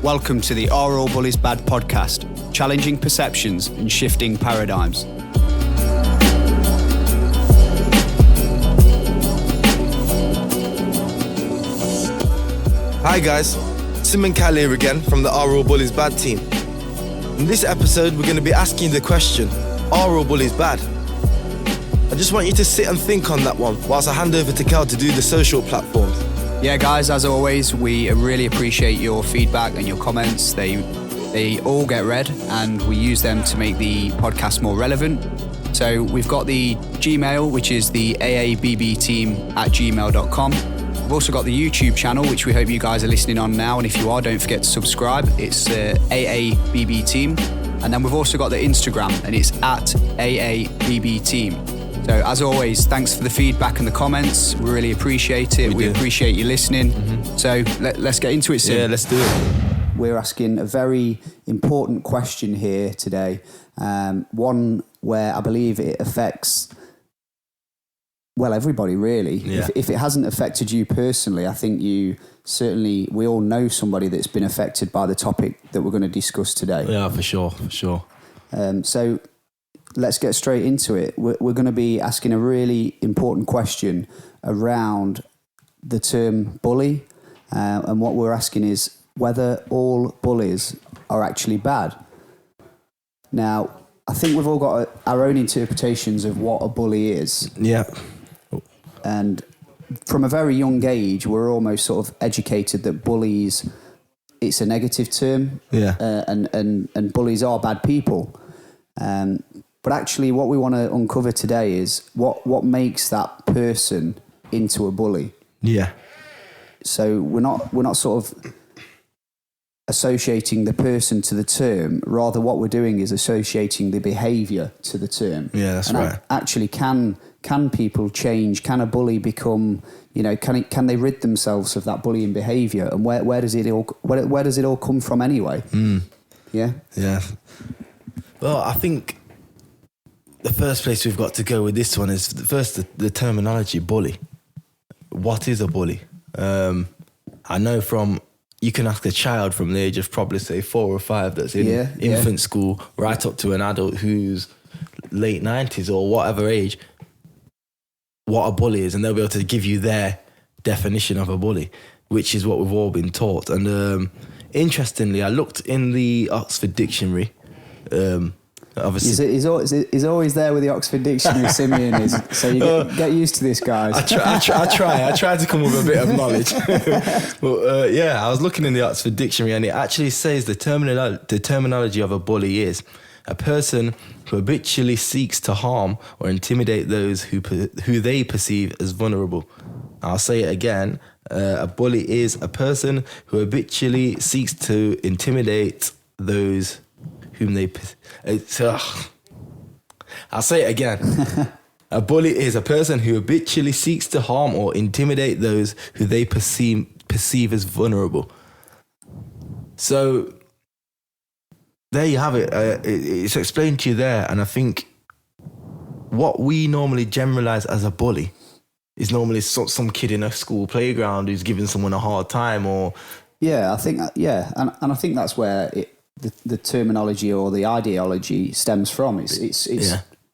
Welcome to the All Bullies Bad Podcast, challenging perceptions and shifting paradigms. Hi guys, Simeon here again from the All Bullies Bad team. In this episode, we're going to be asking the question, are all bullies bad? I just want you to sit and think on that one whilst I hand over to Cal to do the social platforms. Yeah, guys, as always, we really appreciate your feedback and your comments. They all get read and we use them to make the podcast more relevant. So we've got the Gmail, which is the AABB@gmail.com. We've also got the YouTube channel, which we hope you guys are listening on now. And if you are, don't forget to subscribe. It's AABB Team. And then we've also got the Instagram, and it's @AABB Team. So as always, thanks for the feedback and the comments. We really appreciate it. We appreciate you listening. Mm-hmm. So let's get into it, Sim. Yeah, let's do it. We're asking a very important question here today. One where I believe it affects, well, everybody really. Yeah. If it hasn't affected you personally, I think we all know somebody that's been affected by the topic that we're going to discuss today. Yeah, for sure. So let's get straight into it. We're going to be asking a really important question around the term bully. And what we're asking is whether all bullies are actually bad. Now, I think we've all got our own interpretations of what a bully is. Yeah. And from a very young age, we're almost sort of educated that bullies, it's a negative term. Yeah. And bullies are bad people. But actually what we want to uncover today is what makes that person into a bully. Yeah. So we're not sort of associating the person to the term. Rather, what we're doing is associating the behaviour to the term. Yeah, that's right. Actually, can people change? Can a bully become? Can they rid themselves of that bullying behaviour? And where does it all come from anyway? Yeah. Yeah. Well, I think the first place we've got to go with this one is the terminology bully. What is a bully? I know you can ask a child from the age of probably say 4 or 5 that's in infant school right up to an adult who's late 90s or whatever age, what a bully is, and they'll be able to give you their definition of a bully, which is what we've all been taught. And interestingly, I looked in the Oxford Dictionary. Obviously, he's always there with the Oxford Dictionary. Simeon is, so you get used to this, guys. I try to come with a bit of knowledge. But I was looking in the Oxford Dictionary, and it actually says the terminology of a bully is a person who habitually seeks to harm or intimidate those who they perceive as vulnerable. I'll say it again. A bully is a person who habitually seeks to intimidate those whom they... I'll say it again. A bully is a person who habitually seeks to harm or intimidate those who they perceive as vulnerable. So there you have it. It's explained to you there. And I think what we normally generalize as a bully is normally some kid in a school playground who's giving someone a hard time or... Yeah, I think, And I think that's where the terminology or the ideology stems from. It's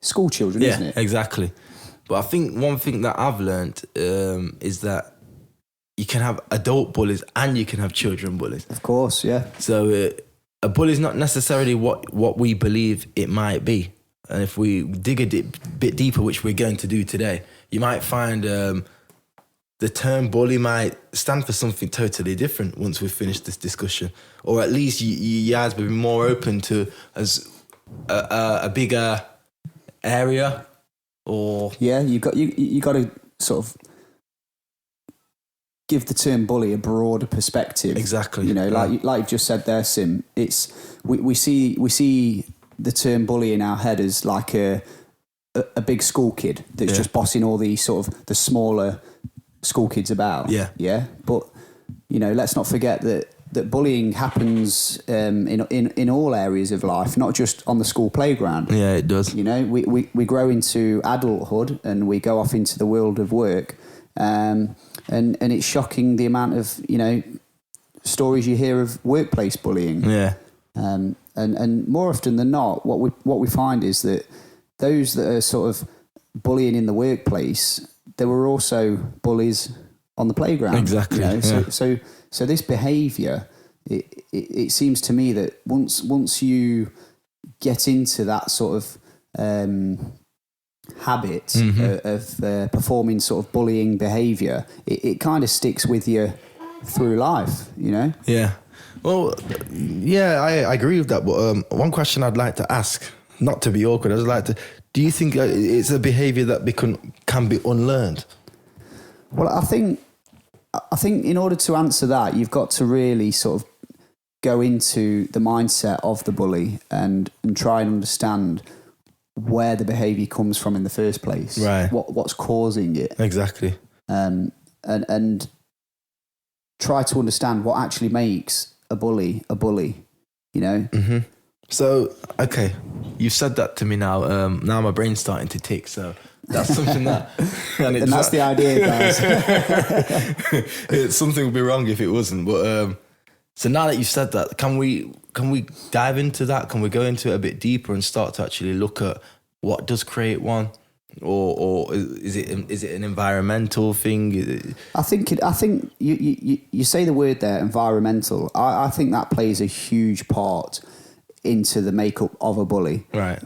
school children, isn't it? Yeah, exactly. But I think one thing that I've learned is that you can have adult bullies and you can have children bullies. Of course, yeah. So a bully is not necessarily what we believe it might be. And if we dig a bit deeper, which we're going to do today, you might find the term bully might stand for something totally different once we've finished this discussion. Or at least you guys will be more open to as a bigger area. Or you got to sort of give the term bully a broader perspective. Exactly. Like you've just said there, Sim. It's we see the term bully in our head as like a big school kid that's just bossing all these sort of the smaller school kids about. Yeah. But let's not forget that bullying happens in all areas of life, not just on the school playground. Yeah, it does. We grow into adulthood and we go off into the world of work, and it's shocking the amount of stories you hear of workplace bullying. Yeah. And more often than not, what we find is that those that are sort of bullying in the workplace, there were also bullies on the playground. Exactly. So this behaviour, it seems to me that once you get into that sort of habit of performing sort of bullying behaviour, it kind of sticks with you through life, Yeah. Well, yeah, I agree with that. But one question I'd like to ask, not to be awkward, do you think it's a behaviour that can be unlearned? Well, I think in order to answer that, you've got to really sort of go into the mindset of the bully and try and understand where the behaviour comes from in the first place. Right. What's causing it. Exactly. And try to understand what actually makes a bully, Mm-hmm. So, okay, you've said that to me now. Now my brain's starting to tick, so that's something that... and that's the idea, guys. Something would be wrong if it wasn't. But so now that you've said that, can we dive into that? Can we go into it a bit deeper and start to actually look at what does create one? Or is it an environmental thing? I think you say the word there, environmental. I think that plays a huge part into the makeup of a bully. Right.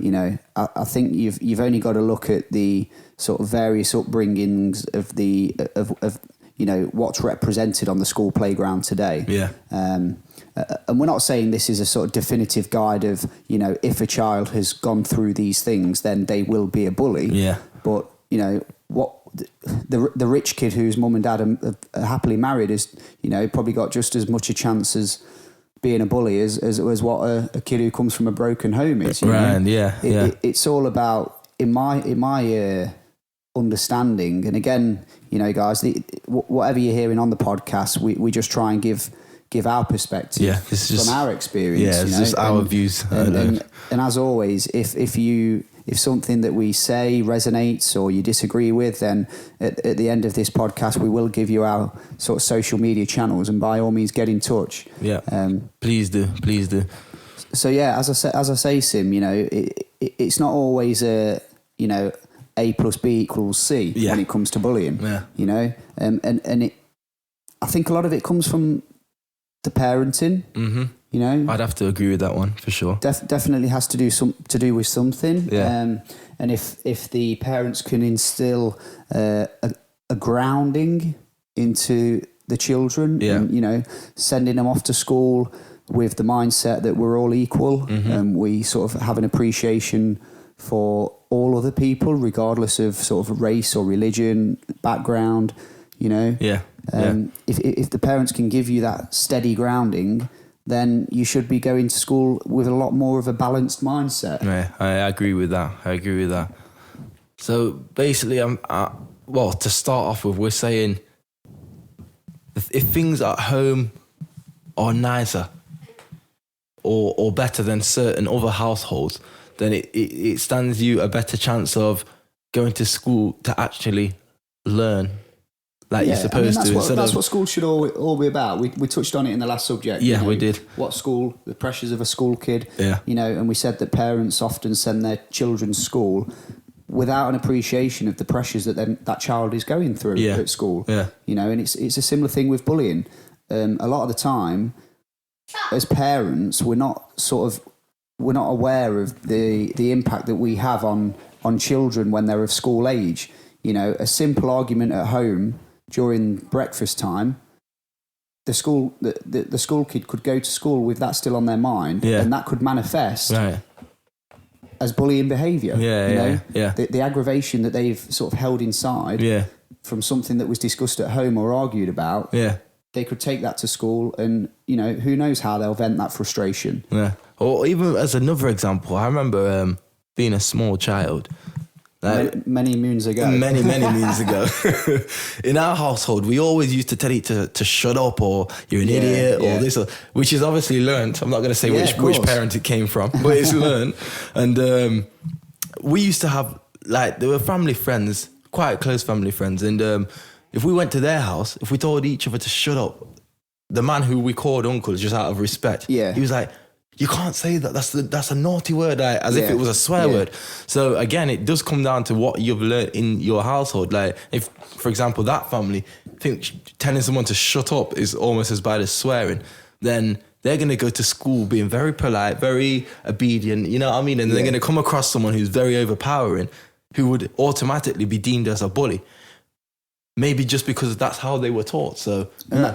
I think you've only got to look at the sort of various upbringings of what's represented on the school playground today. Yeah. And we're not saying this is a sort of definitive guide of, if a child has gone through these things, then they will be a bully. Yeah. But, what the rich kid whose mum and dad are happily married is, probably got just as much a chance as being a bully as what a kid who comes from a broken home is. Right, yeah. It's all about, in my understanding, and again, guys, whatever you're hearing on the podcast, we just try and give our perspective this is from our experience. Yeah, it's just our views. And as always, if something that we say resonates or you disagree with, then at the end of this podcast, we will give you our sort of social media channels, and by all means, get in touch. Yeah, please do. So yeah, as I say, Sim, it's not always A plus B equals C when it comes to bullying. Yeah. I think a lot of it comes from the parenting. Mm-hmm. I'd have to agree with that one for sure. Definitely has to do with something. Yeah. And if the parents can instill a grounding into the children, and, sending them off to school with the mindset that we're all equal, and we sort of have an appreciation for all other people, regardless of sort of race or religion, background, If the parents can give you that steady grounding, then you should be going to school with a lot more of a balanced mindset. Yeah, I agree with that. So basically, to start off with, we're saying if things at home are nicer or better than certain other households, then it stands you a better chance of going to school to actually learn you're supposed to. That's what school should all be about. We touched on it in the last subject. Yeah, we did. What school, the pressures of a school kid. Yeah. And we said that parents often send their children to school without an appreciation of the pressures that child is going through at school. Yeah. And it's a similar thing with bullying. A lot of the time, as parents, we're not aware of the impact that we have on children when they're of school age. A simple argument at home during breakfast time, the school kid could go to school with that still on their mind, and that could manifest as bullying behaviour. The aggravation that they've sort of held inside from something that was discussed at home or argued about. They could take that to school, and who knows how they'll vent that frustration. Or even as another example, I remember being a small child. Many moons ago. Many moons ago. In our household, we always used to tell each other to shut up, or you're an idiot, or this, which is obviously learned. I'm not going to say which parent it came from, but it's learned. And we used to have, there were family friends, quite close family friends. And if we went to their house, if we told each other to shut up, the man who we called uncle, just out of respect, Yeah. he was like, you can't say that. That's a naughty word, like, as if it was a swear word. So again, it does come down to what you've learned in your household. Like if, for example, that family think telling someone to shut up is almost as bad as swearing, then they're going to go to school being very polite, very obedient, you know what I mean? And they're going to come across someone who's very overpowering, who would automatically be deemed as a bully. Maybe just because that's how they were taught. So I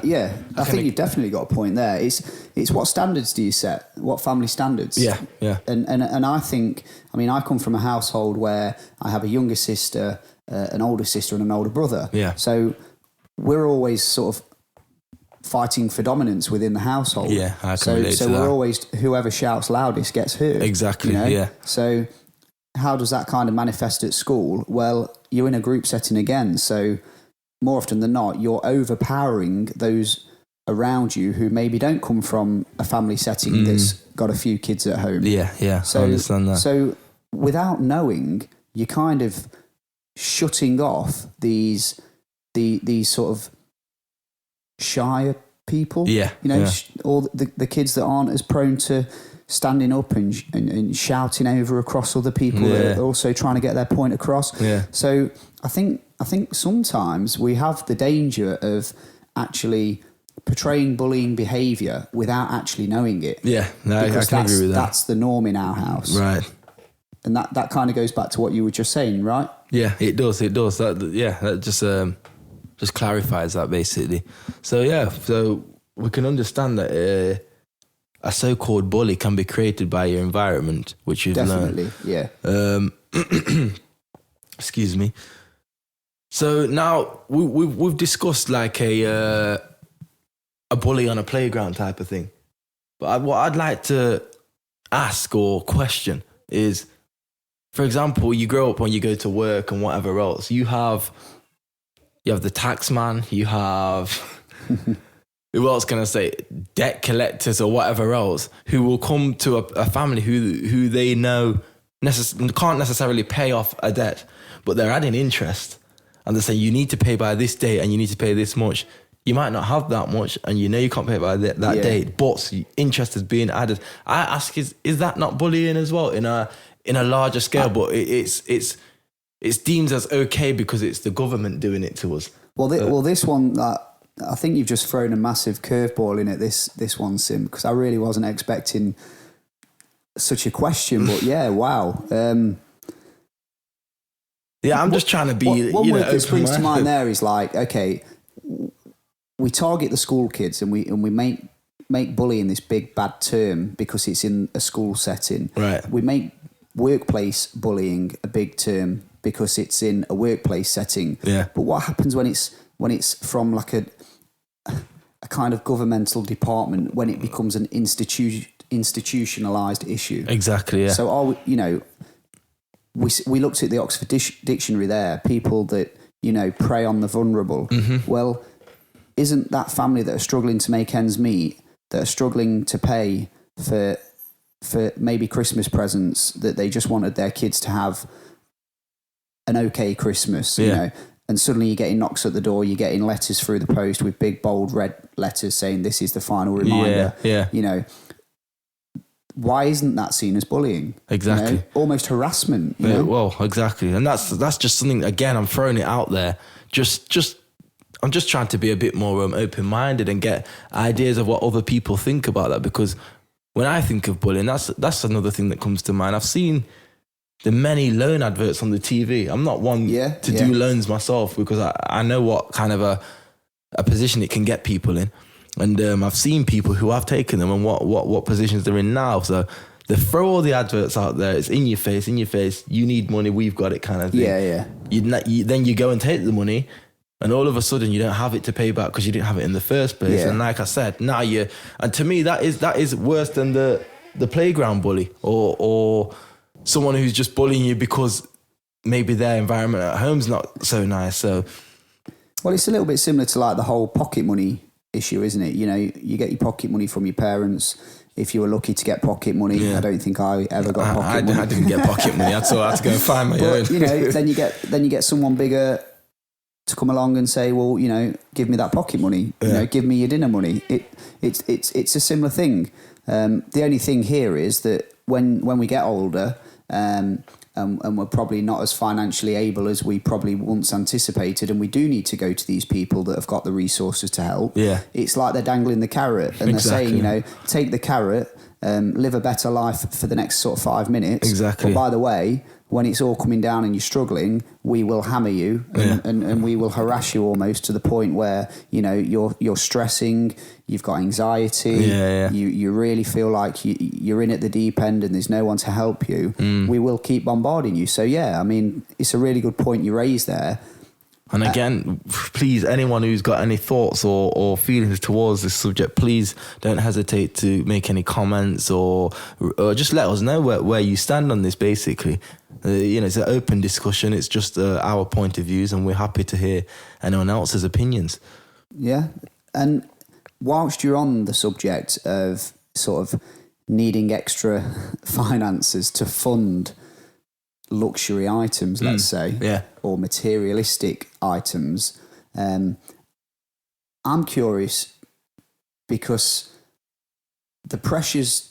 think you've definitely got a point there. It's what standards do you set? What family standards? Yeah. And I think, I mean, I come from a household where I have a younger sister, an older sister, and an older brother. Yeah. So we're always sort of fighting for dominance within the household. Yeah, I can relate to so we're that. always, whoever shouts loudest gets heard. Exactly. You know? Yeah. So how does that kind of manifest at school? Well, you're in a group setting again, so more often than not, you're overpowering those around you who maybe don't come from a family setting that's got a few kids at home. Yeah. So, I understand that. So without knowing, you're kind of shutting off these sort of shyer people. Yeah. You know, yeah. all the kids that aren't as prone to standing up and shouting over across other people that are also trying to get their point across. Yeah. So I think sometimes we have the danger of actually portraying bullying behaviour without actually knowing it. Yeah, no, I can agree with that. That's the norm in our house. Right. And that kind of goes back to what you were just saying, right? Yeah, it does. That just clarifies that basically. So we can understand that a so-called bully can be created by your environment, which you've Definitely, learned. yeah. Excuse me. So now we've discussed like a bully on a playground type of thing. But what I'd like to ask or question is, for example, you grow up when you go to work and whatever else, you have the tax man, you have who else can I say, debt collectors or whatever else, who will come to a family who they know can't necessarily pay off a debt, but they're adding interest. And they say, you need to pay by this date and you need to pay this much. You might not have that much and you know you can't pay by that date, but interest is being added. I ask, is that not bullying as well in a larger scale? But it's deemed as okay because it's the government doing it to us. Well, this one, I think you've just thrown a massive curveball in at this one, Sim, because I really wasn't expecting such a question. But yeah, wow. Yeah, I'm just trying to be. One word that springs to open-minded. mind there is like, okay, we target the school kids and we make bullying this big bad term because it's in a school setting. Right. We make workplace bullying a big term because it's in a workplace setting. Yeah. But what happens when it's from like a kind of governmental department, when it becomes an institutionalized issue? Exactly. Yeah. So we looked at the Oxford Dictionary there, people that, prey on the vulnerable. Mm-hmm. Well, isn't that family that are struggling to make ends meet, that are struggling to pay for maybe Christmas presents, that they just wanted their kids to have an okay Christmas, you know, and suddenly you're getting knocks at the door, you're getting letters through the post with big bold red letters saying this is the final reminder. Yeah. Why isn't that seen as bullying? Exactly. Almost harassment. Yeah, well, exactly. And that's just something, again, I'm throwing it out there. I'm just trying to be a bit more open-minded and get ideas of what other people think about that, because when I think of bullying, that's another thing that comes to mind. I've seen the many loan adverts on the TV. I'm not one to do loans myself because I know what kind of a position it can get people in. And I've seen people who have taken them and what positions they're in now. So they throw all the adverts out there. It's in your face. You need money. We've got it, kind of thing. Yeah. Then you go and take the money, and all of a sudden you don't have it to pay back because you didn't have it in the first place. Yeah. And like I said, now and to me that is worse than the playground bully or someone who's just bullying you because maybe their environment at home's not so nice. So, well, it's a little bit similar to like the whole pocket money issue, isn't it? You get your pocket money from your parents. If you were lucky to get pocket money, I don't think I ever got pocket money. I didn't get pocket money. I had to go and find my own. Then you get someone bigger to come along and say, well, you know, give me that pocket money, you know, give me your dinner money. It's a similar thing. The only thing here is that when we get older, and we're probably not as financially able as we probably once anticipated, and we do need to go to these people that have got the resources to help. Yeah, it's like they're dangling the carrot, and they're saying, you know, take the carrot, live a better life for the next sort of 5 minutes. Exactly. But by the way, when it's all coming down and you're struggling, we will hammer you and we will harass you almost to the point where, you know, you're stressing, you've got anxiety, you really feel like you're in at the deep end and there's no one to help you. We will keep bombarding you. So yeah, I mean, it's a really good point you raised there. And again, please, anyone who's got any thoughts or feelings towards this subject, please don't hesitate to make any comments or just let us know where you stand on this, basically. You know, it's an open discussion. It's just our point of views, and we're happy to hear anyone else's opinions. Yeah. And whilst you're on the subject of sort of needing extra finances to fund luxury items, let's say, or materialistic items, I'm curious because the pressures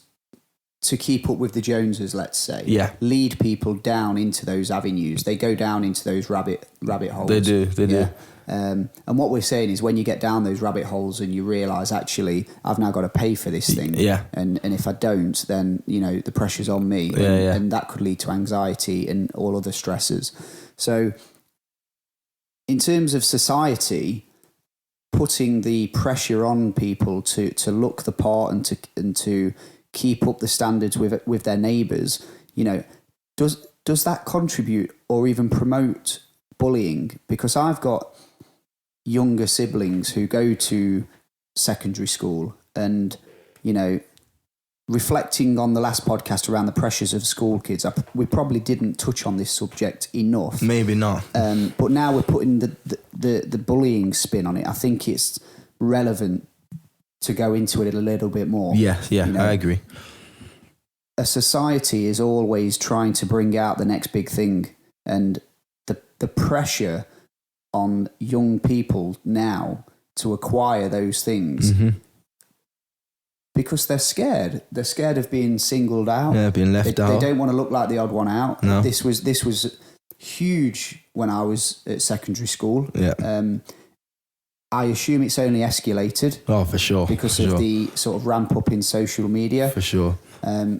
to keep up with the Joneses, let's say, lead people down into those avenues. They go down into those rabbit holes. They do. And what we're saying is when you get down those rabbit holes and you realise, actually, I've now got to pay for this thing. Yeah. And if I don't, then, you know, the pressure's on me. And that could lead to anxiety and all other stresses. So in terms of society, putting the pressure on people to look the part and to keep up the standards with their neighbours, you know, does that contribute or even promote bullying? Because I've got younger siblings who go to secondary school, and, you know, reflecting on the last podcast around the pressures of school kids, we probably didn't touch on this subject enough. Maybe not. But now we're putting the bullying spin on it. I think it's relevant to go into it a little bit more. Yeah, you know, I agree. A society is always trying to bring out the next big thing, and the pressure on young people now to acquire those things because they're scared. They're scared of being singled out. Being left out. They don't want to look like the odd one out. No. This was huge when I was at secondary school. I assume it's only escalated. Oh, for sure. Because of the sort of ramp up in social media. For sure.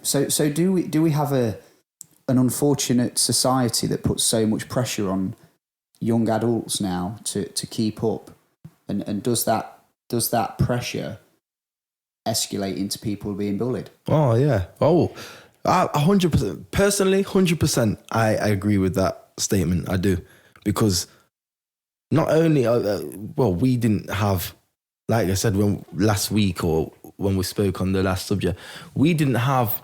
So do we have an unfortunate society that puts so much pressure on young adults now to keep up, and does that pressure escalate into people being bullied? Oh yeah. 100%. Personally, 100%. I agree with that statement. I do, because not only we didn't have, like I said last week or when we spoke on the last subject, we didn't have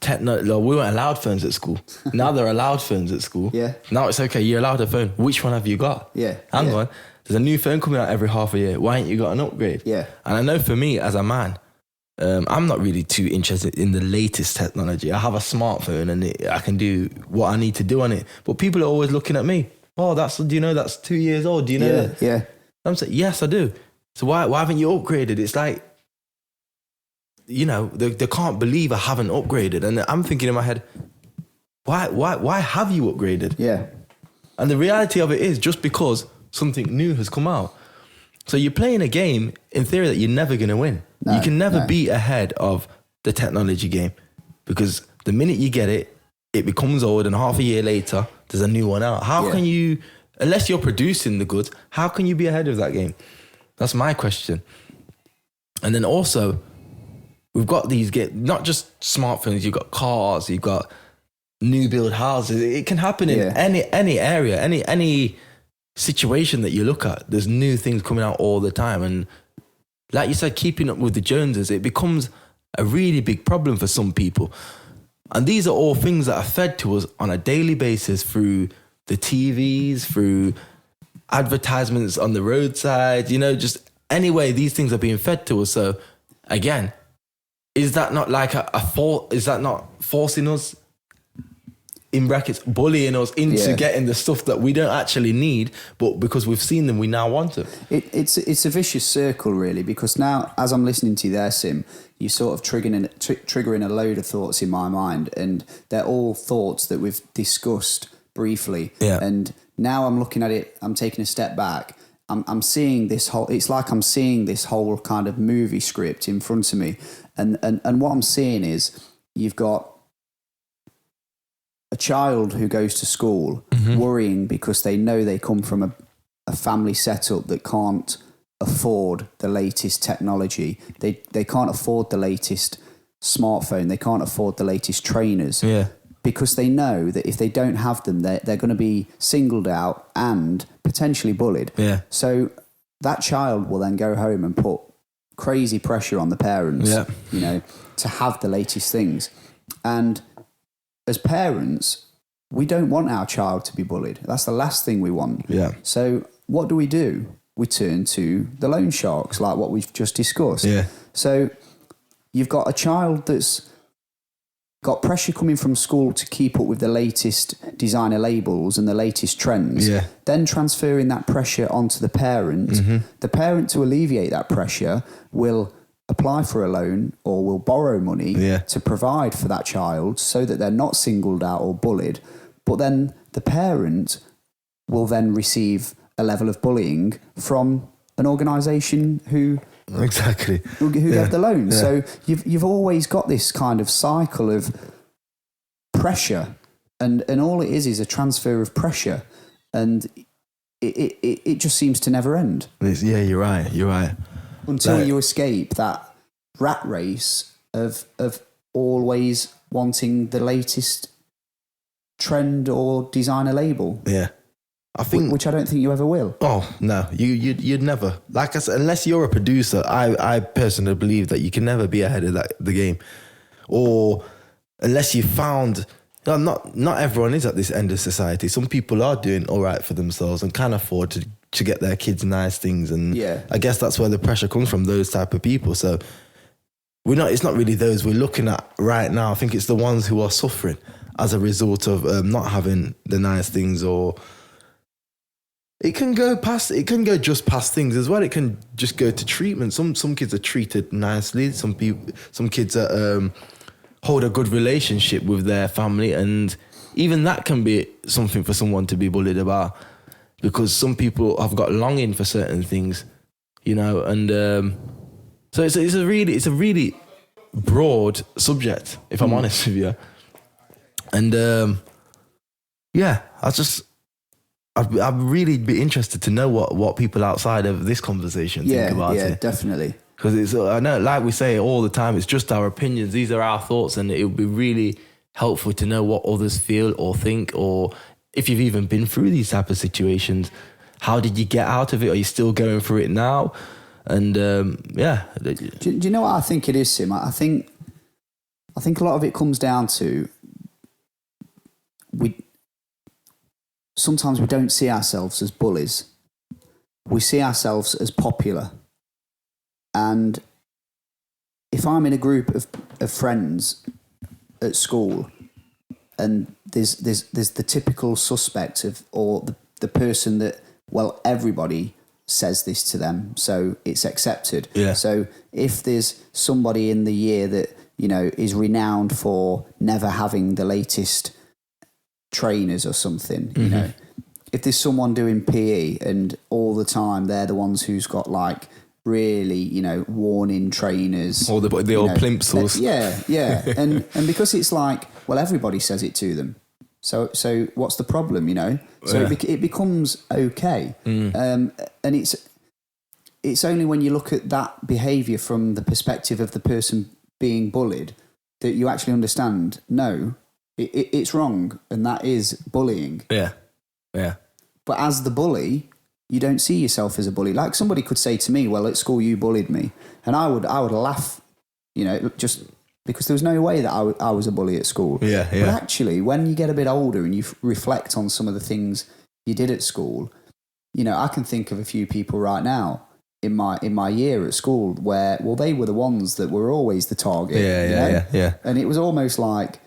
we weren't allowed phones at school. Now they're allowed phones at school. Yeah. Now it's okay, you're allowed a phone. Which one have you got? Yeah. Hang on. There's a new phone coming out every half a year. Why ain't you got an upgrade? Yeah. And I know for me as a man, I'm not really too interested in the latest technology. I have a smartphone and I can do what I need to do on it. But people are always looking at me. Oh, do you know that's 2 years old? Do you know that? Yeah. I'm saying, yes, I do. So why haven't you upgraded? It's like, you know, they can't believe I haven't upgraded. And I'm thinking in my head, why have you upgraded? Yeah. And the reality of it is just because something new has come out. So you're playing a game, in theory, that you're never going to win. You can never be ahead of the technology game, because the minute you get it, it becomes old, and half a year later, there's a new one out. How can you, unless you're producing the goods, how can you be ahead of that game? That's my question. And then also, we've got not just smartphones, you've got cars, you've got new build houses. It can happen in any area, any situation that you look at. There's new things coming out all the time. And like you said, keeping up with the Joneses, it becomes a really big problem for some people. And these are all things that are fed to us on a daily basis through the TVs, through advertisements on the roadside, you know, just anyway, these things are being fed to us. So again, is that not like a fault? Is that not forcing us in brackets, bullying us into getting the stuff that we don't actually need, but because we've seen them, we now want them. It's a vicious circle, really, because now, as I'm listening to you there, Sim, you're sort of triggering a load of thoughts in my mind, and they're all thoughts that we've discussed briefly. Yeah. And now I'm looking at it, I'm taking a step back. I'm seeing this whole, it's like I'm seeing this whole kind of movie script in front of me. And what I'm seeing is you've got a child who goes to school worrying because they know they come from a family setup that can't afford the latest technology. They can't afford the latest smartphone. They can't afford the latest trainers. Yeah. Because they know that if they don't have them, they're going to be singled out and potentially bullied. Yeah. So that child will then go home and put crazy pressure on the parents, you know, to have the latest things. And as parents, we don't want our child to be bullied. That's the last thing we want. Yeah. So what do? We turn to the loan sharks, like what we've just discussed. Yeah. So you've got a child that's got pressure coming from school to keep up with the latest designer labels and the latest trends, then transferring that pressure onto the parent. The parent, to alleviate that pressure, will apply for a loan or will borrow money to provide for that child so that they're not singled out or bullied. But then the parent will then receive a level of bullying from an organisation who gave the loan. Yeah. So you've always got this kind of cycle of pressure, and all it is a transfer of pressure, and it just seems to never end. You're right. Until you escape that rat race of always wanting the latest trend or designer label. Yeah. I think, which I don't think you ever will. Oh no, you'd never. Like I said, unless you're a producer, I personally believe that you can never be ahead of the game, or unless you found. No, not everyone is at this end of society. Some people are doing all right for themselves and can afford to get their kids nice things, and I guess that's where the pressure comes from. Those type of people. So it's not really those we're looking at right now. I think it's the ones who are suffering as a result of not having the nice things, or. It can go just past things as well. It can just go to treatment. Some kids are treated nicely. Some kids are, hold a good relationship with their family, and even that can be something for someone to be bullied about, because some people have got longing for certain things, you know. And so it's a really broad subject, if I'm honest with you. And I'd really be interested to know what people outside of this conversation think about it. Yeah, definitely. Because I know, like we say all the time, it's just our opinions. These are our thoughts, and it would be really helpful to know what others feel or think, or if you've even been through these type of situations, how did you get out of it? Are you still going through it now? And Do you know what I think it is, Sim? I think a lot of it comes down to sometimes we don't see ourselves as bullies. We see ourselves as popular. And if I'm in a group of friends at school, and there's the typical suspect or the person that, well, everybody says this to them, so it's accepted. Yeah. So if there's somebody in the year that, you know, is renowned for never having the latest trainers or something, you know, if there's someone doing PE and all the time they're the ones who's got like really, you know, worn-in trainers, or the old plimsolls. and because it's like, well, everybody says it to them, so what's the problem, you know? So it becomes okay, and it's only when you look at that behaviour from the perspective of the person being bullied that you actually understand, no, it's wrong, and that is bullying. Yeah. But as the bully, you don't see yourself as a bully. Like somebody could say to me, well, at school you bullied me, and I would laugh, you know, just because there was no way that I was a bully at school. Yeah. But actually, when you get a bit older and you reflect on some of the things you did at school, you know, I can think of a few people right now in my year at school where, well, they were the ones that were always the target. Yeah. And it was almost like,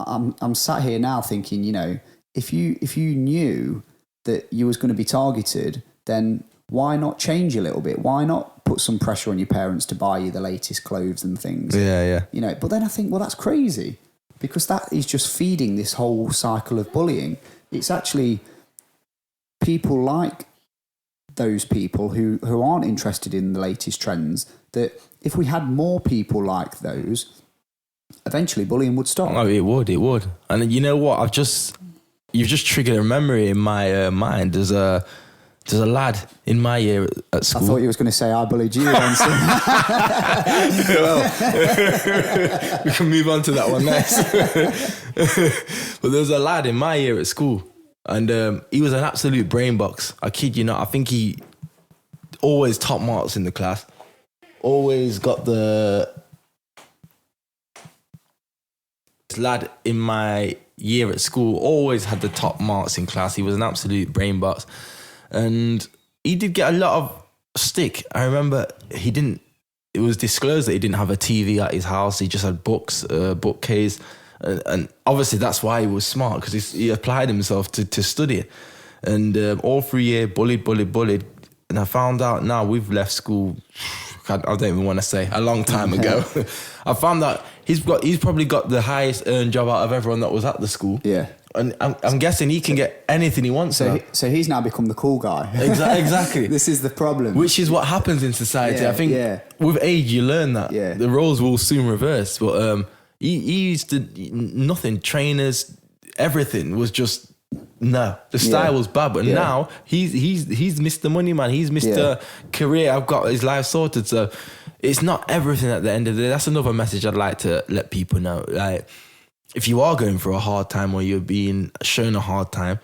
I'm sat here now thinking, you know, if you knew that you was going to be targeted, then why not change a little bit? Why not put some pressure on your parents to buy you the latest clothes and things? Yeah. You know, but then I think, well, that's crazy, because that is just feeding this whole cycle of bullying. It's actually people like those people who aren't interested in the latest trends, that if we had more people like those, eventually bullying would stop. Oh, it would. And you know what? You've just triggered a memory in my mind. There's a lad in my year at school. I thought you was going to say I bullied you. Well, we can move on to that one next. But there was a lad in my year at school, and he was an absolute brain box. I kid you not. I think he always top marks in the class. Always got the... This lad in my year at school always had the top marks in class. He was an absolute brain box. And he did get a lot of stick. I remember it was disclosed that he didn't have a TV at his house. He just had books, bookcase. And obviously that's why he was smart, because he applied himself to study it. And all through year, bullied. And I found out now, we've left school, I don't even want to say, a long time ago. I found out he's probably got the highest earned job out of everyone that was at the school. Yeah. And I'm guessing he can get anything he wants. So he's now become the cool guy. Exactly. This is the problem. Which is what happens in society. I think with age you learn that. Yeah. The roles will soon reverse. But he used to nothing. Trainers, everything was just no. The style was bad. But now he's Mr. Money Man. He's Mr. Career. I've got his life sorted. So it's not everything at the end of the day. That's another message I'd like to let people know. Like, if you are going through a hard time or you're being shown a hard time,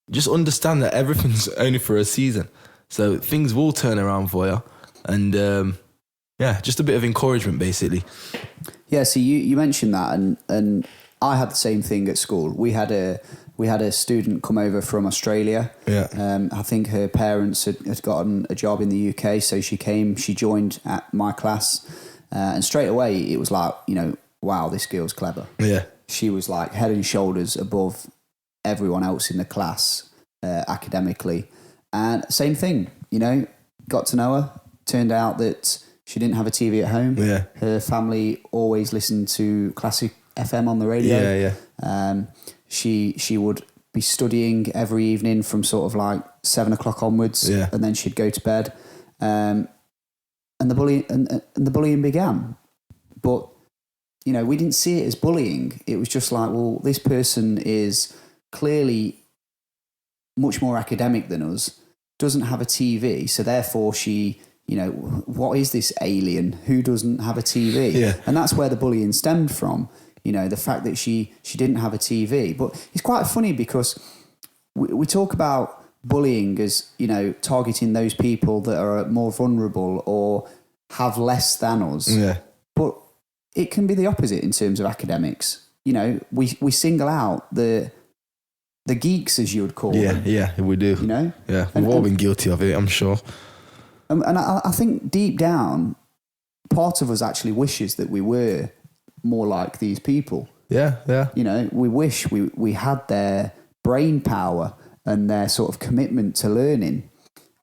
just understand that everything's only for a season. So things will turn around for you. And just a bit of encouragement, basically. Yeah, so you mentioned that, and I had the same thing at school. We had a student come over from Australia. Yeah. I think her parents had gotten a job in the UK, so she joined at my class, and straight away it was like, you know, wow, this girl's clever. Yeah. She was like head and shoulders above everyone else in the class academically. And same thing, you know, got to know her. Turned out that she didn't have a TV at home. Yeah. Her family always listened to classic FM on the radio. Yeah. She would be studying every evening from sort of like 7 o'clock onwards. Yeah. And then she'd go to bed. And the bullying began. But you know, we didn't see it as bullying. It was just like, well, this person is clearly much more academic than us, doesn't have a TV, so therefore she, you know, what is this alien who doesn't have a TV? Yeah. And that's where the bullying stemmed from, you know, the fact that she didn't have a TV. But it's quite funny because we talk about bullying as, you know, targeting those people that are more vulnerable or have less than us. Yeah. But it can be the opposite in terms of academics. You know, we single out the geeks, as you would call them. Yeah, we do. You know? Yeah, we've all been guilty of it, I'm sure. And I think deep down, part of us actually wishes that we were more like these people. Yeah. You know, we wish we had their brain power and their sort of commitment to learning.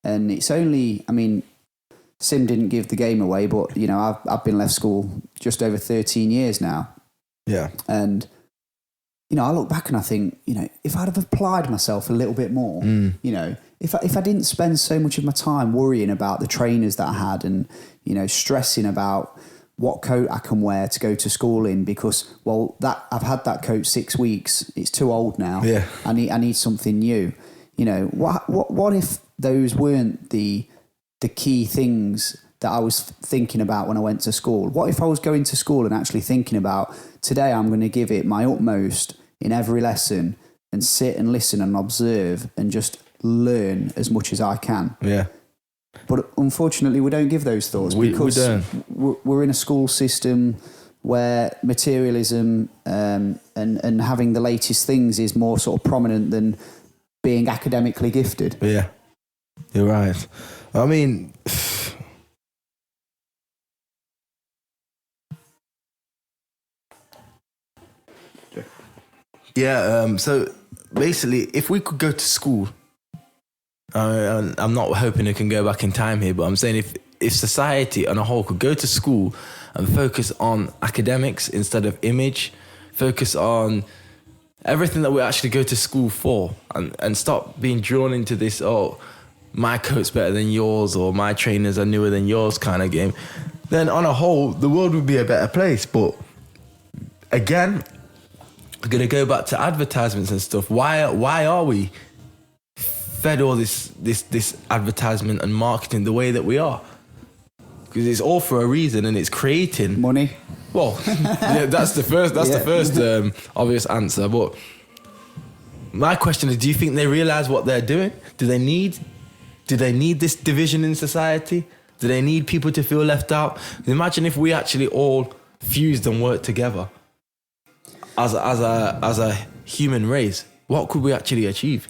And it's only, I mean, Sim didn't give the game away, but, you know, I've been left school just over 13 years now. Yeah. And, you know, I look back and I think, you know, if I'd have applied myself a little bit more, you know, if I didn't spend so much of my time worrying about the trainers that I had and, you know, stressing about what coat I can wear to go to school in because, well, that I've had that coat 6 weeks. It's too old now. Yeah. I need something new. You know, what if those weren't the key things that I was thinking about when I went to school? What if I was going to school and actually thinking about, today I'm going to give it my utmost in every lesson and sit and listen and observe and just learn as much as I can. Yeah. But unfortunately, we don't give those thoughts because we don't. We're in a school system where materialism and having the latest things is more sort of prominent than being academically gifted. Yeah, you're right. I mean, Yeah. So basically, if we could go to school, I'm not hoping it can go back in time here, but I'm saying if society on a whole could go to school and focus on academics instead of image, focus on everything that we actually go to school for, and stop being drawn into this, my coat's better than yours or my trainers are newer than yours kind of game, then on a whole, the world would be a better place. But again, we're going to go back to advertisements and stuff. Why are we fed all this advertisement and marketing the way that we are? Because it's all for a reason, and it's creating money. Well, yeah, that's the first obvious answer. But my question is, do you think they realize what they're doing? Do they need this division in society? Do they need people to feel left out? Imagine if we actually all fused and worked together as a human race. What could we actually achieve?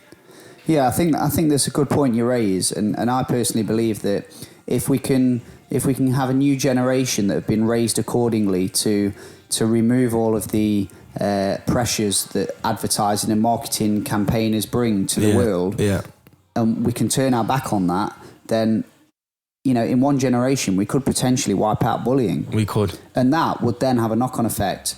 Yeah, I think that's a good point you raise, and I personally believe that if we can have a new generation that have been raised accordingly to remove all of the pressures that advertising and marketing campaigners bring to the world, and we can turn our back on that, then in one generation we could potentially wipe out bullying. We could, and that would then have a knock-on effect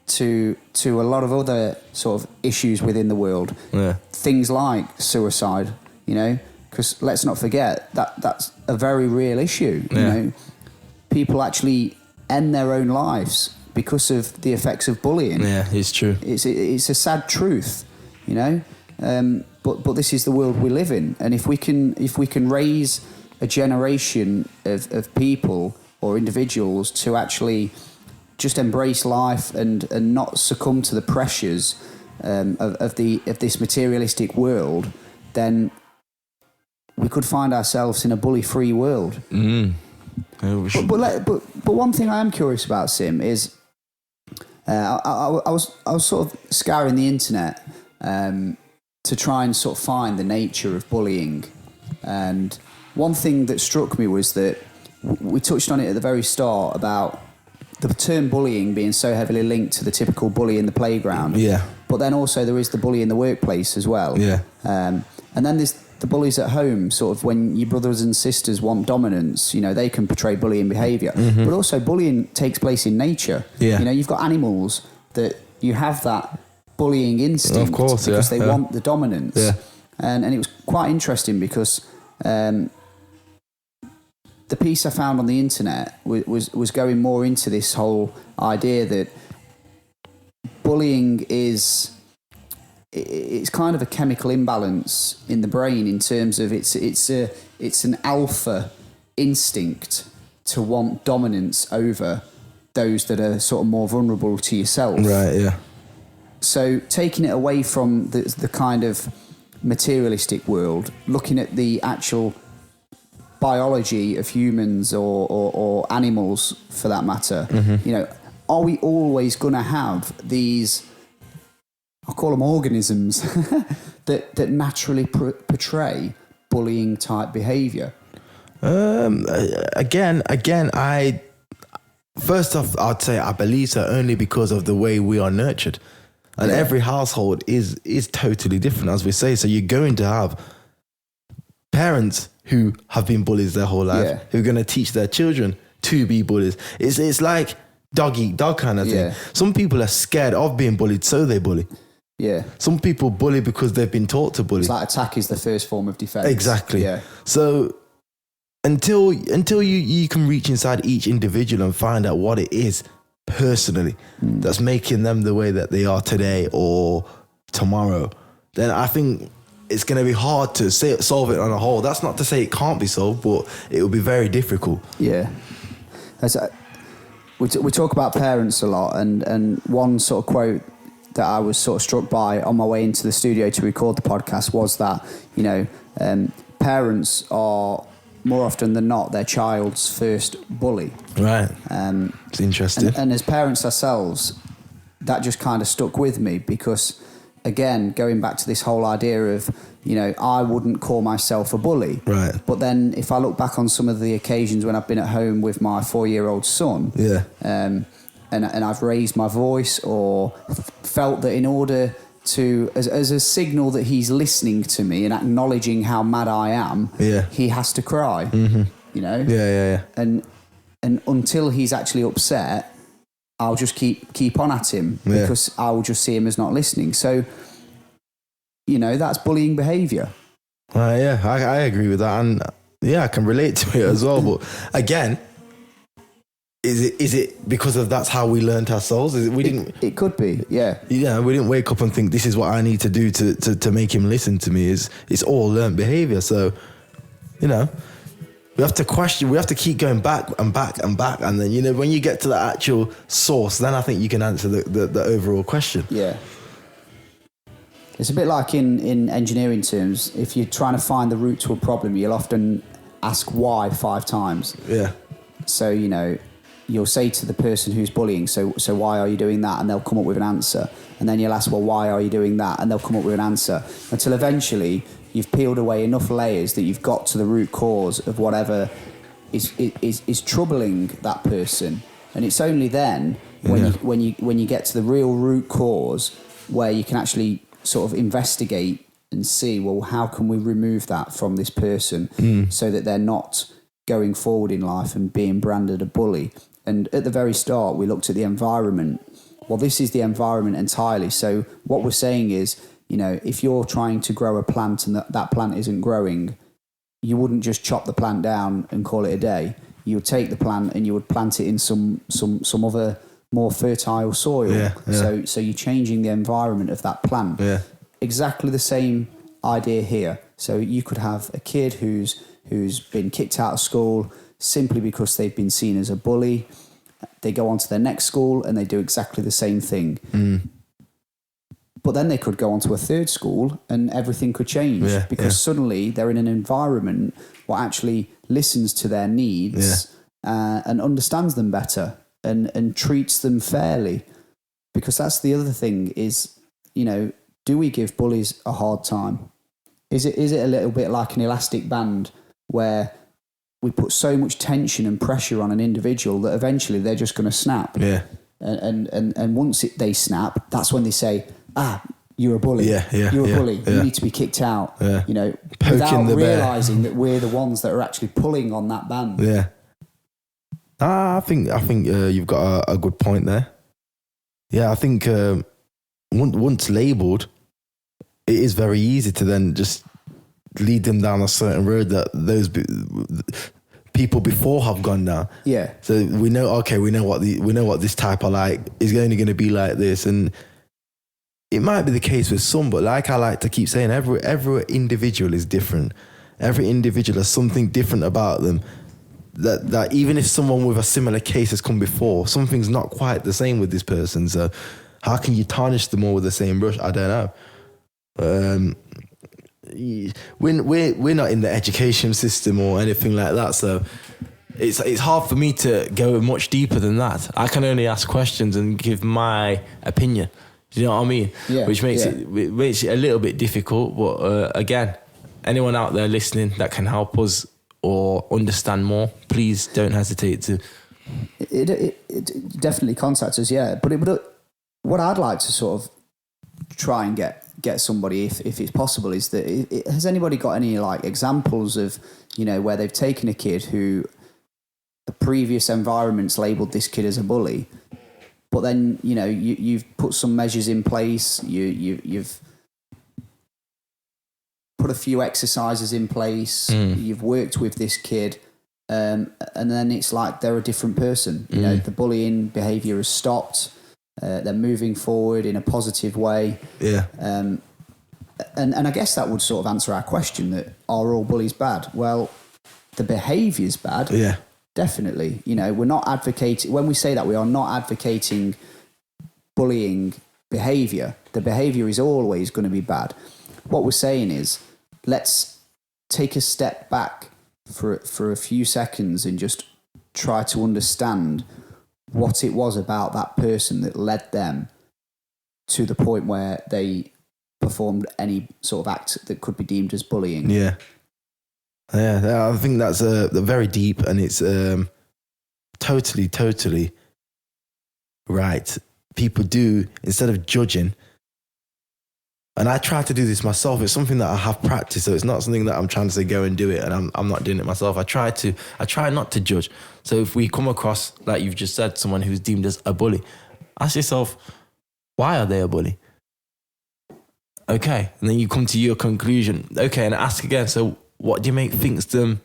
to a lot of other sort of issues within the world. Yeah. Things like suicide, because let's not forget that that's a very real issue. Yeah. People actually end their own lives because of the effects of bullying. Yeah, it's true. It's a sad truth, But this is the world we live in, and if we can raise a generation of people or individuals to actually just embrace life and not succumb to the pressures of this materialistic world, then we could find ourselves in a bully-free world. Mm. But one thing I am curious about, Sim, is I was sort of scouring the internet to try and sort of find the nature of bullying, and one thing that struck me was that we touched on it at the very start about the term bullying being so heavily linked to the typical bully in the playground. Yeah. But then also there is the bully in the workplace as well. Yeah. And then there's the bullies at home, sort of when your brothers and sisters want dominance, they can portray bullying behaviour. Mm-hmm. But also bullying takes place in nature. Yeah. You've got animals that you have that bullying instinct, of course, because they want the dominance. Yeah. And it was quite interesting because the piece I found on the internet was going more into this whole idea that bullying it's kind of a chemical imbalance in the brain in terms of it's an alpha instinct to want dominance over those that are sort of more vulnerable to yourself. Right, yeah. So taking it away from the kind of materialistic world, looking at the actual biology of humans or animals for that matter, mm-hmm. Are we always going to have these, I'll call them organisms, that naturally portray bullying type behaviour? Again, first off, I'd say I believe so only because of the way we are nurtured. And every household is totally different, as we say. So you're going to have parents who have been bullies their whole life, who are going to teach their children to be bullies. It's like dog eat dog kind of thing. Some people are scared of being bullied, so they bully. Yeah. Some people bully because they've been taught to bully. It's like attack is the first form of defense. Exactly. Yeah. So until you can reach inside each individual and find out what it is personally that's making them the way that they are today or tomorrow, then I think it's going to be hard to solve it on a whole. That's not to say it can't be solved, but it will be very difficult. Yeah. We talk about parents a lot, and one sort of quote that I was sort of struck by on my way into the studio to record the podcast was that, parents are more often than not their child's first bully. Right. It's interesting. And as parents ourselves, that just kind of stuck with me because, again, going back to this whole idea of, I wouldn't call myself a bully. Right. But then if I look back on some of the occasions when I've been at home with my 4-year-old son, and I've raised my voice or felt that in order as a signal that he's listening to me and acknowledging how mad I am, he has to cry. You know? Yeah. And until he's actually upset, I'll just keep on at him because I will just see him as not listening. So, you know, that's bullying behaviour. Yeah, I agree with that, and I can relate to it as well. But again, is it because of that's how we learned ourselves? It could be, yeah. Yeah, we didn't wake up and think this is what I need to do to make him listen to me. It's all learned behaviour. So, you know, we have to question. We have to keep going back and back and back, and then, you know, when you get to the actual source, then I think you can answer the overall question. Yeah. It's a bit like in engineering terms. If you're trying to find the root to a problem, you'll often ask why 5 times. Yeah. So, you know, you'll say to the person who's bullying, so why are you doing that? And they'll come up with an answer. And then you'll ask, well, why are you doing that? And they'll come up with an answer. Until eventually you've peeled away enough layers that you've got to the root cause of whatever is troubling that person. And it's only then when you get to the real root cause where you can actually sort of investigate and see, well, how can we remove that from this person so that they're not going forward in life and being branded a bully. And at the very start, we looked at the environment. Well, this is the environment entirely. So what we're saying is, you know, if you're trying to grow a plant and that plant isn't growing, you wouldn't just chop the plant down and call it a day. You would take the plant and you would plant it in some other more fertile soil. Yeah. So you're changing the environment of that plant. Yeah. Exactly the same idea here. So you could have a kid who's been kicked out of school simply because they've been seen as a bully. They go on to their next school and they do exactly the same thing. But then they could go on to a third school and everything could change because suddenly they're in an environment what actually listens to their needs and understands them better and treats them fairly. Because that's the other thing is, you know, do we give bullies a hard time? Is it a little bit like an elastic band where we put so much tension and pressure on an individual that eventually they're just going to snap? Yeah. And once they snap, that's when they say, you're a bully. You're a bully. You need to be kicked out. You know, without realising that we're the ones that are actually pulling on that band. Yeah. I think you've got a good point there. Yeah, I think once labelled, it is very easy to then just lead them down a certain road that those people before have gone down. Yeah. So we know what this type of like is only going to be like this, and it might be the case with some, but like I like to keep saying, every individual is different. Every individual has something different about them. That even if someone with a similar case has come before, something's not quite the same with this person. So how can you tarnish them all with the same brush? I don't know. We're not in the education system or anything like that, so it's hard for me to go much deeper than that. I can only ask questions and give my opinion. Do you know what I mean? Yeah, which makes it a little bit difficult. But again, anyone out there listening that can help us or understand more, please don't hesitate to. It definitely contact us, yeah. But what I'd like to sort of try and get somebody, if it's possible, is that has anybody got any like examples of, you know, where they've taken a kid who the previous environment's labelled this kid as a bully, but then, you know, you've put some measures in place, you've put a few exercises in place, you've worked with this kid, and then it's like they're a different person. You know, the bullying behaviour has stopped. They're moving forward in a positive way. Yeah. And I guess that would sort of answer our question that are all bullies bad? Well, the behaviour's bad. Yeah. Definitely. You know, we're not advocating, when we say that, we are not advocating bullying behaviour. The behaviour is always going to be bad. What we're saying is, let's take a step back for a few seconds and just try to understand what it was about that person that led them to the point where they performed any sort of act that could be deemed as bullying. Yeah. Yeah, I think that's very deep, and it's totally right. People do, instead of judging, And I try to do this myself. It's something that I have practiced, so it's not something that I'm trying to say go and do it, and I'm not doing it myself. I try not to judge. So if we come across, like you've just said, someone who's deemed as a bully, ask yourself, why are they a bully? Okay, and then you come to your conclusion. Okay, and ask again, so what do you thinks them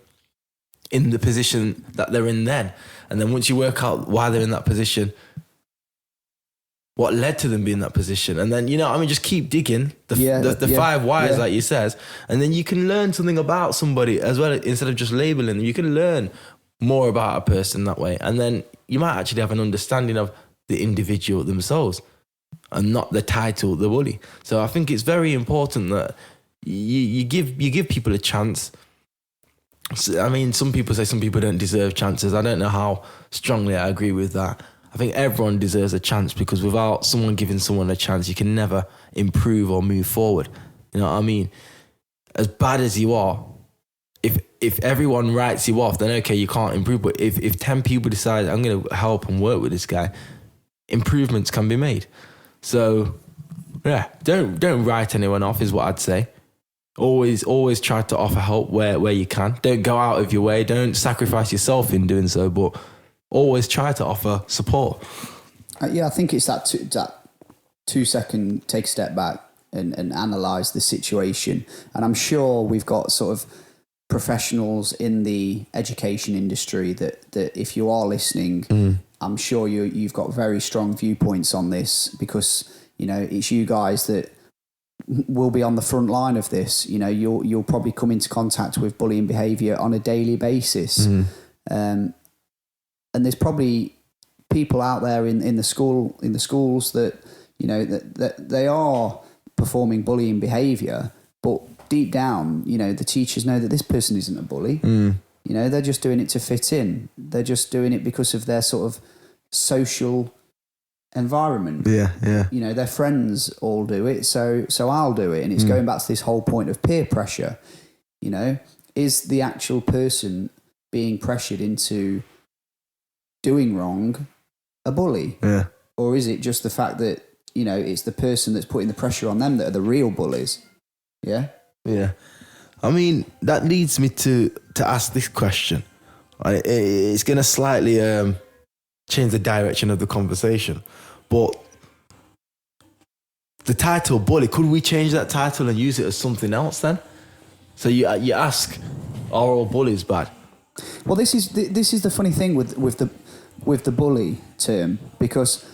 in the position that they're in then? And then once you work out why they're in that position, what led to them being in that position? And then, just keep digging the 5 whys, like you says, and then you can learn something about somebody as well. Instead of just labeling them, you can learn more about a person that way. And then you might actually have an understanding of the individual themselves and not the title, the bully. So I think it's very important that you give people a chance. I mean, some people say some people don't deserve chances. I don't know how strongly I agree with that. I think everyone deserves a chance, because without someone giving someone a chance, you can never improve or move forward. You know what I mean? As bad as you are, if everyone writes you off, then okay, you can't improve. But if 10 people decide, I'm going to help and work with this guy, improvements can be made. So yeah, don't write anyone off is what I'd say. Always try to offer help where you can. Don't go out of your way. Don't sacrifice yourself in doing so, but always try to offer support. I think it's that 2 second take a step back and analyse the situation. And I'm sure we've got sort of professionals in the education industry that if you are listening, I'm sure you've got very strong viewpoints on this, because, it's you guys that will be on the front line of this. You'll probably come into contact with bullying behaviour on a daily basis. And there's probably people out there in the schools that, that they are performing bullying behaviour, but deep down, the teachers know that this person isn't a bully. They're just doing it to fit in. They're just doing it because of their sort of social environment. Their friends all do it, so I'll do it. And it's going back to this whole point of peer pressure. Is the actual person being pressured into doing wrong a bully? Or is it just the fact that, it's the person that's putting the pressure on them that are the real bullies? Yeah. I mean, that leads me to ask this question. It's going to slightly change the direction of the conversation, but the title bully, could we change that title and use it as something else then? So you ask, are all bullies bad? Well, this is the funny thing with the bully term, because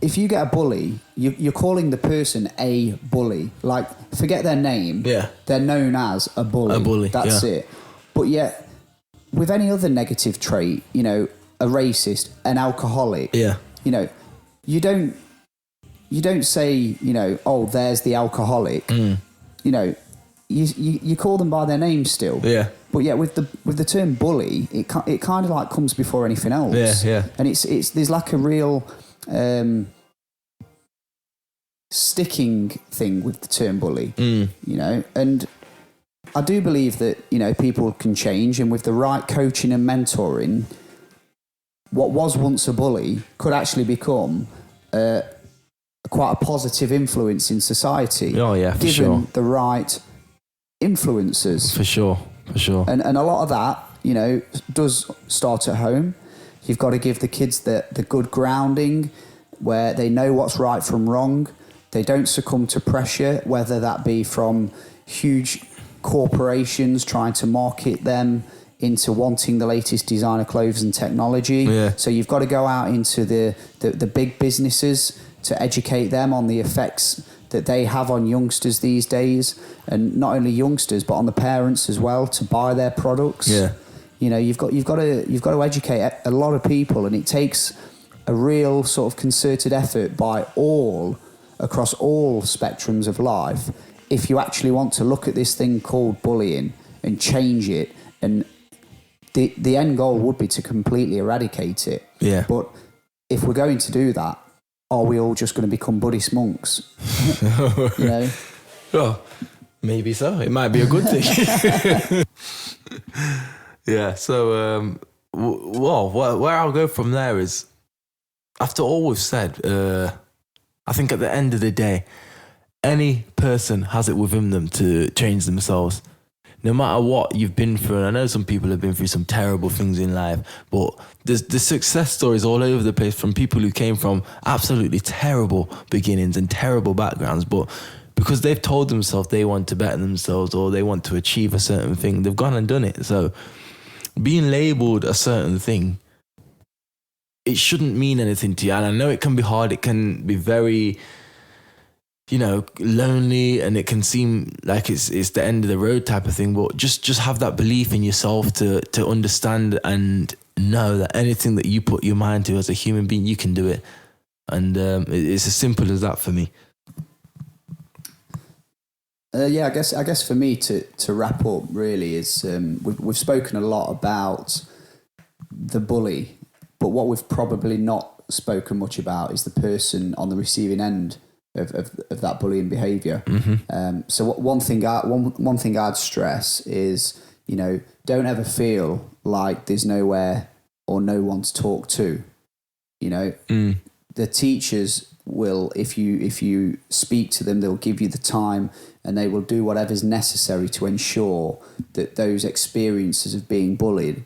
if you get a bully, you're calling the person a bully. Like, forget their name. Yeah. They're known as a bully. A bully. That's it. But yet, with any other negative trait, a racist, an alcoholic. Yeah. You don't say, oh, there's the alcoholic. You call them by their name still. Yeah. But yet with the term bully, it kind of like comes before anything else. Yeah. And it's there's like a real sticking thing with the term bully. And I do believe that, people can change, and with the right coaching and mentoring, what was once a bully could actually become quite a positive influence in society. Oh yeah, for sure. Given the right influences. For sure. And a lot of that, does start at home. You've got to give the kids the good grounding where they know what's right from wrong. They don't succumb to pressure, whether that be from huge corporations trying to market them into wanting the latest designer clothes and technology. Yeah. So you've got to go out into the big businesses to educate them on the effects that they have on youngsters these days, and not only youngsters but on the parents as well, to buy their products. Yeah. You've got to educate a lot of people, and it takes a real sort of concerted effort by all across all spectrums of life if you actually want to look at this thing called bullying and change it. And the end goal would be to completely eradicate it. Yeah. But if we're going to do that, are we all just going to become Buddhist monks? Well, maybe so. It might be a good thing. Yeah. So, where I'll go from there is, after all we've said, I think at the end of the day, any person has it within them to change themselves. No matter what you've been through, and I know some people have been through some terrible things in life, but there's the success stories all over the place from people who came from absolutely terrible beginnings and terrible backgrounds, but because they've told themselves they want to better themselves or they want to achieve a certain thing, they've gone and done it. So being labelled a certain thing, it shouldn't mean anything to you. And I know it can be hard, it can be very, lonely, and it can seem like it's the end of the road type of thing, but just have that belief in yourself to understand and know that anything that you put your mind to as a human being, you can do it. And it's as simple as that for me. I guess for me to wrap up really is we've spoken a lot about the bully, but what we've probably not spoken much about is the person on the receiving end of that bullying behaviour. Mm-hmm. So one thing I'd stress is, don't ever feel like there's nowhere or no one to talk to. The teachers will, if you speak to them, they'll give you the time and they will do whatever's necessary to ensure that those experiences of being bullied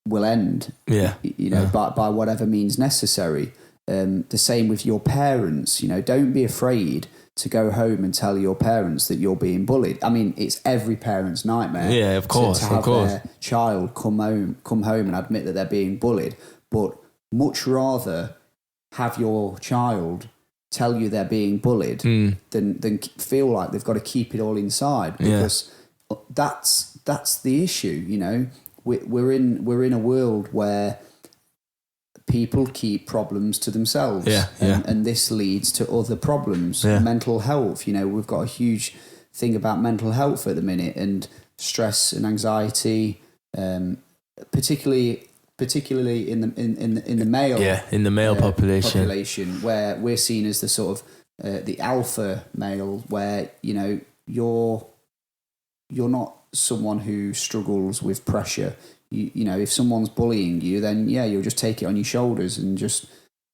will end. By whatever means necessary. The same with your parents. Don't be afraid to go home and tell your parents that you're being bullied. I mean, it's every parent's nightmare. Yeah, of course, to have their child come home and admit that they're being bullied. But much rather have your child tell you they're being bullied than feel like they've got to keep it all inside, because that's the issue. We're in a world where people keep problems to themselves, and this leads to other problems. Mental health, we've got a huge thing about mental health at the minute, and stress and anxiety, particularly in the male population, where we're seen as the sort of the alpha male, where you're not someone who struggles with pressure. If someone's bullying you, then you'll just take it on your shoulders and just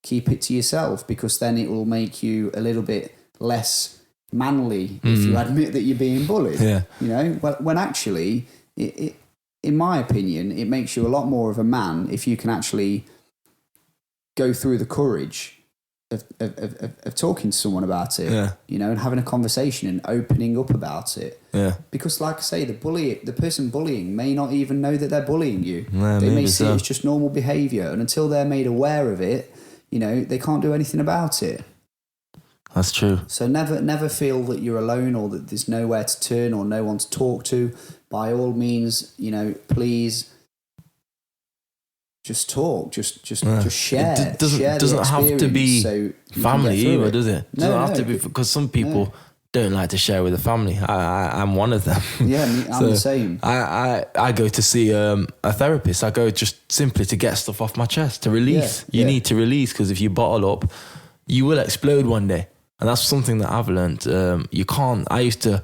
keep it to yourself, because then it will make you a little bit less manly if you admit that you're being bullied. When actually, in my opinion, it makes you a lot more of a man if you can actually go through the courage of talking to someone about it, and having a conversation and opening up about it. Because, like I say, the person bullying may not even know that they're bullying you. They may see it as just normal behaviour, and until they're made aware of it, they can't do anything about it. That's true. So never feel that you're alone or that there's nowhere to turn or no one to talk to. By all means, please just talk, just share. It doesn't have to be family either, does it? It doesn't have to be, because some people don't like to share with the family. I'm one of them. Yeah, I'm the same. I go to see a therapist. I go just simply to get stuff off my chest, to release. You need to release, because if you bottle up, you will explode one day. And that's something that I've learned. You can't. I used to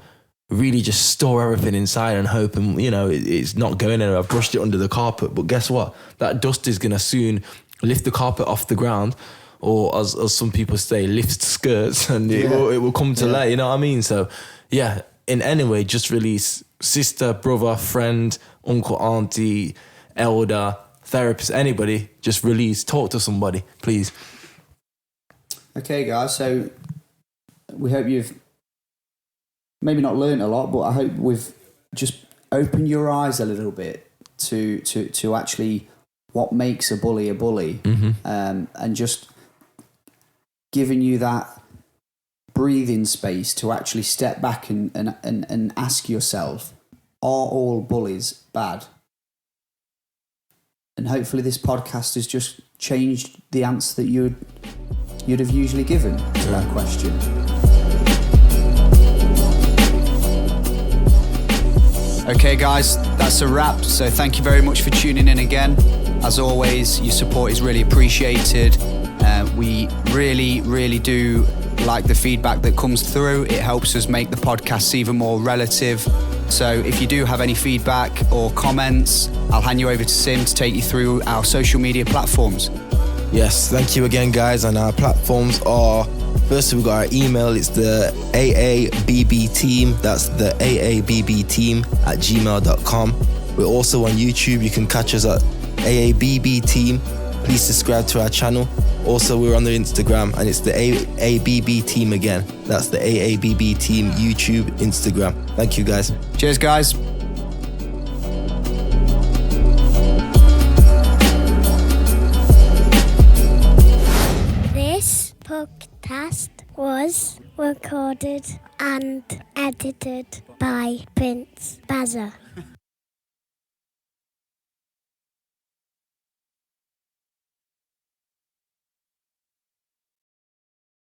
really just store everything inside and hope, and it's not going anywhere. I've brushed it under the carpet, but guess what? That dust is going to soon lift the carpet off the ground, or as some people say, lift skirts, and it will come to light. You know what I mean? So in any way, just release. Sister, brother, friend, uncle, auntie, elder, therapist, anybody, just release. Talk to somebody, please. Okay, guys, so we hope you've maybe not learned a lot, but I hope we've just opened your eyes a little bit to actually what makes a bully, and just giving you that breathing space to actually step back and ask yourself, are all bullies bad? And hopefully this podcast has just changed the answer that you'd have usually given to that question. Okay, guys, that's a wrap. So thank you very much for tuning in again. As always, your support is really appreciated. We really, really do like the feedback that comes through. It helps us make the podcasts even more relative. So if you do have any feedback or comments, I'll hand you over to Sim to take you through our social media platforms. Yes, thank you again, guys. And our platforms are First, we've got our email. It's the AABB team. That's the AABB team at gmail.com. We're also on YouTube. You can catch us at AABB team. Please subscribe to our channel. Also, we're on the Instagram, and it's the AABB team again. That's the AABB team, YouTube, Instagram. Thank you, guys. Cheers, guys. This podcast was recorded and edited by Prince Bazza.